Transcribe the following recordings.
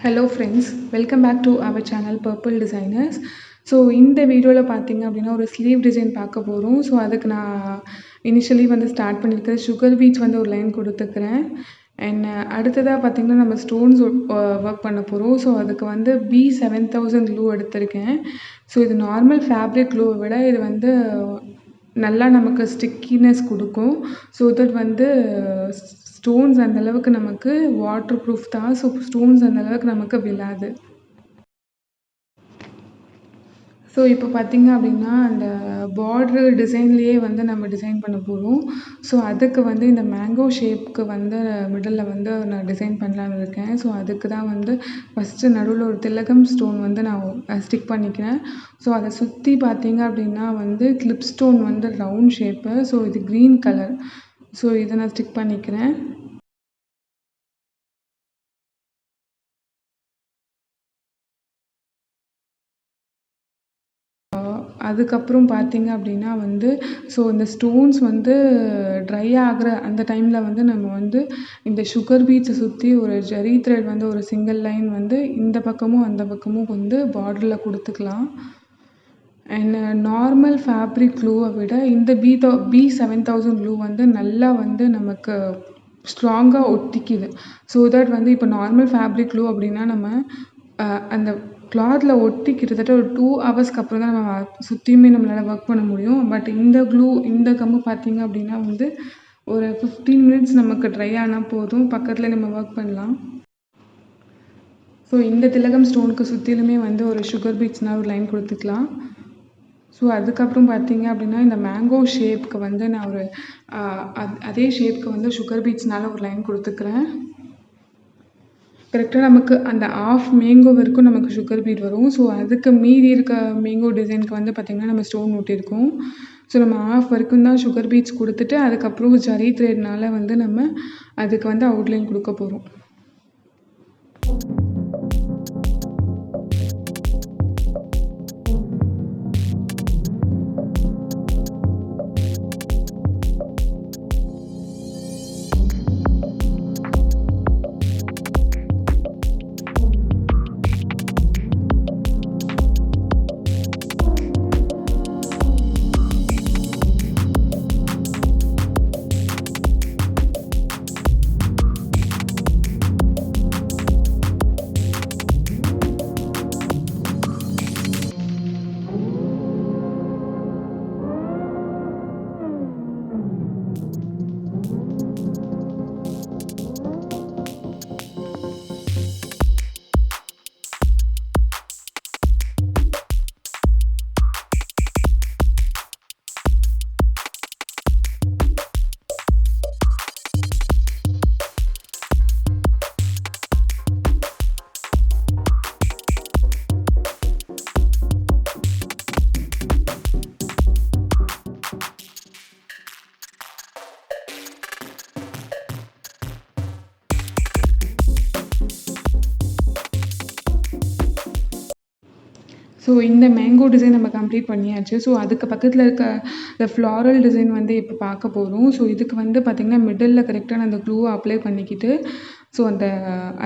Hello friends, welcome back to our channel Purple Designers. So இந்த வீடியோவில் பார்த்தீங்க அப்படின்னா ஒரு ஸ்லீவ் டிசைன் பார்க்க போகிறோம். ஸோ அதுக்கு நான் இனிஷியலி வந்து ஸ்டார்ட் பண்ணியிருக்கேன். சுகர் பீட்ஸ் வந்து ஒரு லைன் கொடுத்துக்கிறேன். அண்ட் அடுத்ததாக பார்த்தீங்கன்னா நம்ம ஸ்டோன்ஸ் ஒர்க் பண்ண போகிறோம். ஸோ அதுக்கு வந்து B7000 க்ளூ எடுத்திருக்கேன். ஸோ இது நார்மல் ஃபேப்ரிக் க்ளூவை விட இது வந்து நல்லா நமக்கு ஸ்டிக்கினஸ் கொடுக்கும். ஸோ தட் வந்து ஸ்டோன்ஸ் அந்தளவுக்கு நமக்கு வாட்டர் ப்ரூஃப் தான். ஸோ ஸ்டோன்ஸ் அந்தளவுக்கு நமக்கு விழாது. ஸோ இப்போ பார்த்திங்க அப்படின்னா அந்த பார்ட்ரு டிசைன்லேயே வந்து நம்ம டிசைன் பண்ண போகிறோம். ஸோ அதுக்கு வந்து இந்த மேங்கோ ஷேப்க்கு வந்து மிடில் வந்து நான் டிசைன் பண்ணலான்னு இருக்கேன். ஸோ அதுக்கு தான் வந்து ஃபஸ்ட்டு நடுவில் ஒரு திலகம் ஸ்டோன் வந்து நான் ஸ்டிக் பண்ணிக்கிறேன். ஸோ அதை சுற்றி பார்த்திங்க அப்படின்னா வந்து கிளிப் ஸ்டோன் வந்து ரவுண்ட் ஷேப்பு. ஸோ இது க்ரீன் கலர். ஸோ இதை நான் ஸ்டிக் பண்ணிக்கிறேன். அதுக்கப்புறம் பார்த்திங்க அப்படின்னா வந்து ஸோ இந்த ஸ்டோன்ஸ் வந்து ட்ரை ஆகிற அந்த டைமில் வந்து நம்ம வந்து இந்த சுகர் பீட்ஸை சுற்றி ஒரு ஜரி த்ரெட் வந்து ஒரு சிங்கிள் லைன் வந்து இந்த பக்கமும் அந்த பக்கமும் வந்து பார்டரில் கொடுத்துக்கலாம். அண்ட் நார்மல் ஃபேப்ரிக் க்ளூவை விட இந்த B7000 க்ளூ வந்து நல்லா வந்து நமக்கு ஸ்ட்ராங்காக ஒட்டிக்குது. ஸோ தட் வந்து இப்போ நார்மல் ஃபேப்ரிக் க்ளூ அப்படின்னா நம்ம அந்த கிளாத்தில் ஒட்டி கிட்டத்தட்ட ஒரு 2 ஹவர்ஸ்க்கு அப்புறம் தான் நம்ம சுற்றியுமே நம்மளால் ஒர்க் பண்ண முடியும். பட் இந்த க்ளூ இந்த கம்மு பார்த்திங்க அப்படின்னா வந்து ஒரு 15 மினிட்ஸ் நமக்கு ட்ரை ஆனால் போதும், பக்கத்தில் நம்ம ஒர்க் பண்ணலாம். ஸோ இந்த திலகம் ஸ்டோனுக்கு சுற்றிலுமே வந்து ஒரு சுகர் பீட்ஸ்னால் ஒரு லைன் கொடுத்துக்கலாம். ஸோ அதுக்கப்புறம் பார்த்திங்க அப்படின்னா இந்த மேங்கோ ஷேப்புக்கு வந்து நான் ஒரு அதே ஷேப்புக்கு வந்து சுகர் பீட்ஸ்னால் ஒரு லைன் கொடுத்துக்கிறேன். கரெக்டாக நமக்கு அந்த ஆஃப் மேங்கோ வரைக்கும் நமக்கு சுகர் பீட் வரும். ஸோ அதுக்கு மீதி இருக்க மேங்கோ டிசைனுக்கு வந்து பார்த்திங்கன்னா நம்ம ஸ்டோன் ஒட்டியிருக்கோம். ஸோ நம்ம ஆஃப் வரைக்கும் தான் சுகர் பீட்ஸ் கொடுத்துட்டு அதுக்கப்புறம் ஜரி த்ரெட்னால் வந்து நம்ம அதுக்கு வந்து அவுட்லைன் கொடுக்க போகிறோம். ஸோ இந்த மேங்கோ டிசைன் நம்ம கம்ப்ளீட் பண்ணியாச்சு. ஸோ அதுக்கு பக்கத்தில் இருக்க இந்த ஃப்ளாரல் டிசைன் வந்து இப்போ பார்க்க போகிறோம். ஸோ இதுக்கு வந்து பார்த்திங்கன்னா மிடில் கரெக்டாக நான் அந்த க்ளூவை அப்ளை பண்ணிக்கிட்டு ஸோ அந்த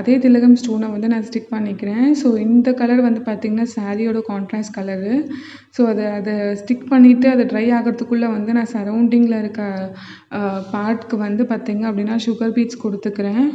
அதே திலகம் ஸ்டோனை வந்து நான் ஸ்டிக் பண்ணிக்கிறேன். ஸோ இந்த கலர் வந்து பார்த்திங்கன்னா சாரியோட கான்ட்ராஸ்ட் கலரு. ஸோ அதை ஸ்டிக் பண்ணிவிட்டு அதை ட்ரை ஆகிறதுக்குள்ளே வந்து நான் சரௌண்டிங்கில் இருக்க பார்ட்க்கு வந்து பார்த்திங்க அப்படின்னா சுகர் பீட்ஸ் கொடுத்துக்கிறேன்.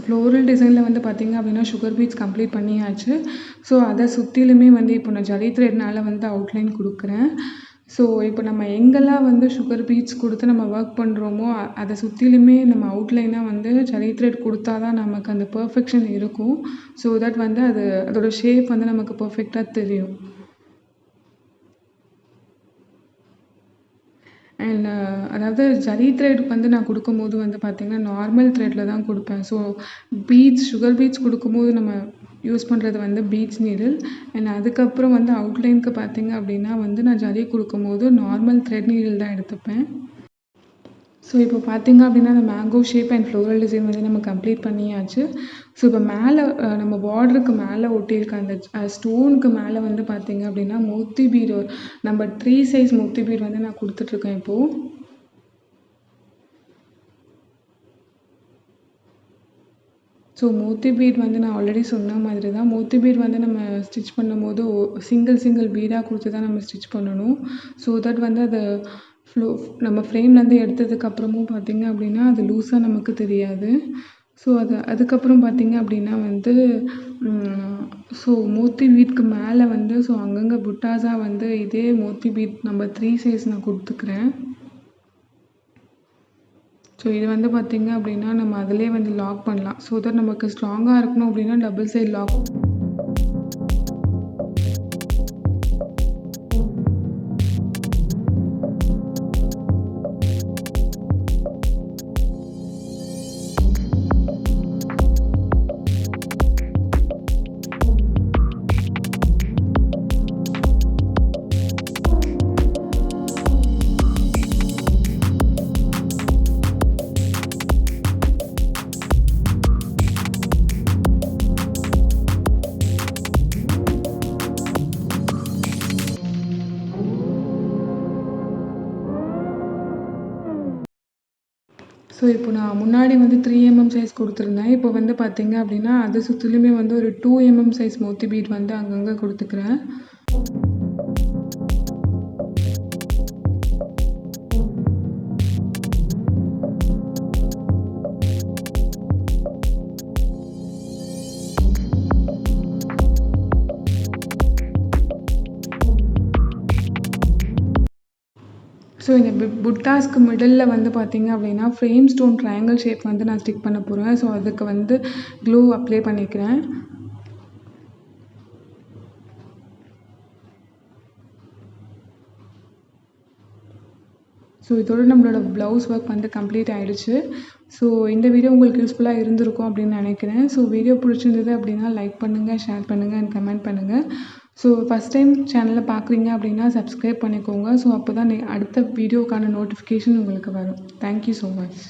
ஃப்ளோரல் டிசைனில் வந்து பார்த்திங்க அப்படின்னா சுகர் பீட்ஸ் கம்ப்ளீட் பண்ணியாச்சு. ஸோ அதை சுற்றிலுமே வந்து இப்போ நான் ஜரி த்ரெட்னால் வந்து அவுட்லைன் கொடுக்குறேன். ஸோ இப்போ நம்ம எங்கெல்லாம் வந்து சுகர் பீட்ஸ் கொடுத்து நம்ம ஒர்க் பண்ணுறோமோ அதை சுற்றிலுமே நம்ம அவுட்லைனாக வந்து ஜரி த்ரெட் கொடுத்தா தான் நமக்கு அந்த பெர்ஃபெக்ஷன் இருக்கும். ஸோ தட் வந்து அதோட ஷேப் வந்து நமக்கு பெர்ஃபெக்டாக தெரியும். அண்ட் அதாவது ஜரி த்ரெட் வந்து நான் கொடுக்கும்போது வந்து பார்த்திங்கன்னா நார்மல் த்ரெட்டில் தான் கொடுப்பேன். ஸோ சுகர் பீட்ஸ் கொடுக்கும்போது நம்ம யூஸ் பண்ணுறது வந்து பீட்ஸ் நீடில். அண்ட் அதுக்கப்புறம் வந்து அவுட்லைனுக்கு பார்த்திங்க அப்படின்னா வந்து நான் ஜரி கொடுக்கும்போது நார்மல் த்ரெட் நீடில் தான் எடுத்துப்பேன். ஸோ இப்போ பார்த்திங்க அப்படின்னா அந்த mango shape and floral design வந்து நம்ம கம்ப்ளீட் பண்ணியாச்சு. ஸோ இப்போ மேலே நம்ம பார்டருக்கு மேலே ஒட்டியிருக்க அந்த ஸ்டோனுக்கு மேலே வந்து பார்த்திங்க அப்படின்னா மோத்தி பீட் நம்பர் 3 சைஸ் மோத்தி பீட் வந்து நான் கொடுத்துட்ருக்கேன் இப்போது. ஸோ மோத்தி பீட் வந்து நான் ஆல்ரெடி சொன்ன மாதிரி தான். மோத்தி பீட் வந்து நம்ம ஸ்டிச் பண்ணும்போது சிங்கிள் பீடாக கொடுத்து தான் நம்ம ஸ்டிச் பண்ணணும். ஸோ தட் வந்து அதை நம்ம ஃப்ரேம்லேருந்து எடுத்ததுக்கப்புறமும் பார்த்திங்க அப்படின்னா அது லூஸாக நமக்கு தெரியாது. ஸோ அதுக்கப்புறம் பார்த்திங்க அப்படின்னா வந்து ஸோ மோத்தி பீட்க்கு மேலே வந்து ஸோ அங்கங்கே புட்டாஸாக வந்து இதே மோத்தி பீட் நம்பர் 3 சைஸ் நான் கொடுத்துக்கிறேன். ஸோ இது வந்து பார்த்திங்க அப்படின்னா நம்ம அதிலே வந்து லாக் பண்ணலாம். ஸோ தட் நமக்கு ஸ்ட்ராங்காக இருக்கணும் அப்படின்னா டபுள் சைட் லாக். ஸோ இப்போ நான் முன்னாடி வந்து 3 mm சைஸ் கொடுத்துருந்தேன். இப்போ வந்து பார்த்திங்க அப்படின்னா அது சுற்றிலுமே வந்து ஒரு 2 mm சைஸ் மோத்தி பீட் வந்து அங்கங்கே கொடுத்துக்கிறேன். ஸோ இந்த புட்டாஸ்க்கு மிடில் வந்து பார்த்திங்க அப்படின்னா ஃப்ரேம் ஸ்டோன் ட்ரையாங்கிள் ஷேப் வந்து நான் ஸ்டிக் பண்ண போகிறேன். ஸோ அதுக்கு வந்து க்ளூ அப்ளை பண்ணிக்கிறேன். ஸோ இதோட நம்மளோட ப்ளவுஸ் ஒர்க் வந்து கம்ப்ளீட் ஆகிடுச்சு. ஸோ இந்த வீடியோ உங்களுக்கு யூஸ்ஃபுல்லாக இருந்திருக்கும் அப்படின்னு நினைக்கிறேன். ஸோ வீடியோ பிடிச்சிருந்தது அப்படின்னா லைக் பண்ணுங்கள், ஷேர் பண்ணுங்கள் அண்ட் கமெண்ட் பண்ணுங்கள். ஸோ ஃபஸ்ட் டைம் சேனலை பார்க்குறீங்க அப்படின்னா சப்ஸ்கிரைப் பண்ணிக்கோங்க. ஸோ அப்போ தான் அடுத்த வீடியோக்கான நோட்டிஃபிகேஷன் உங்களுக்கு வரும். Thank you so much.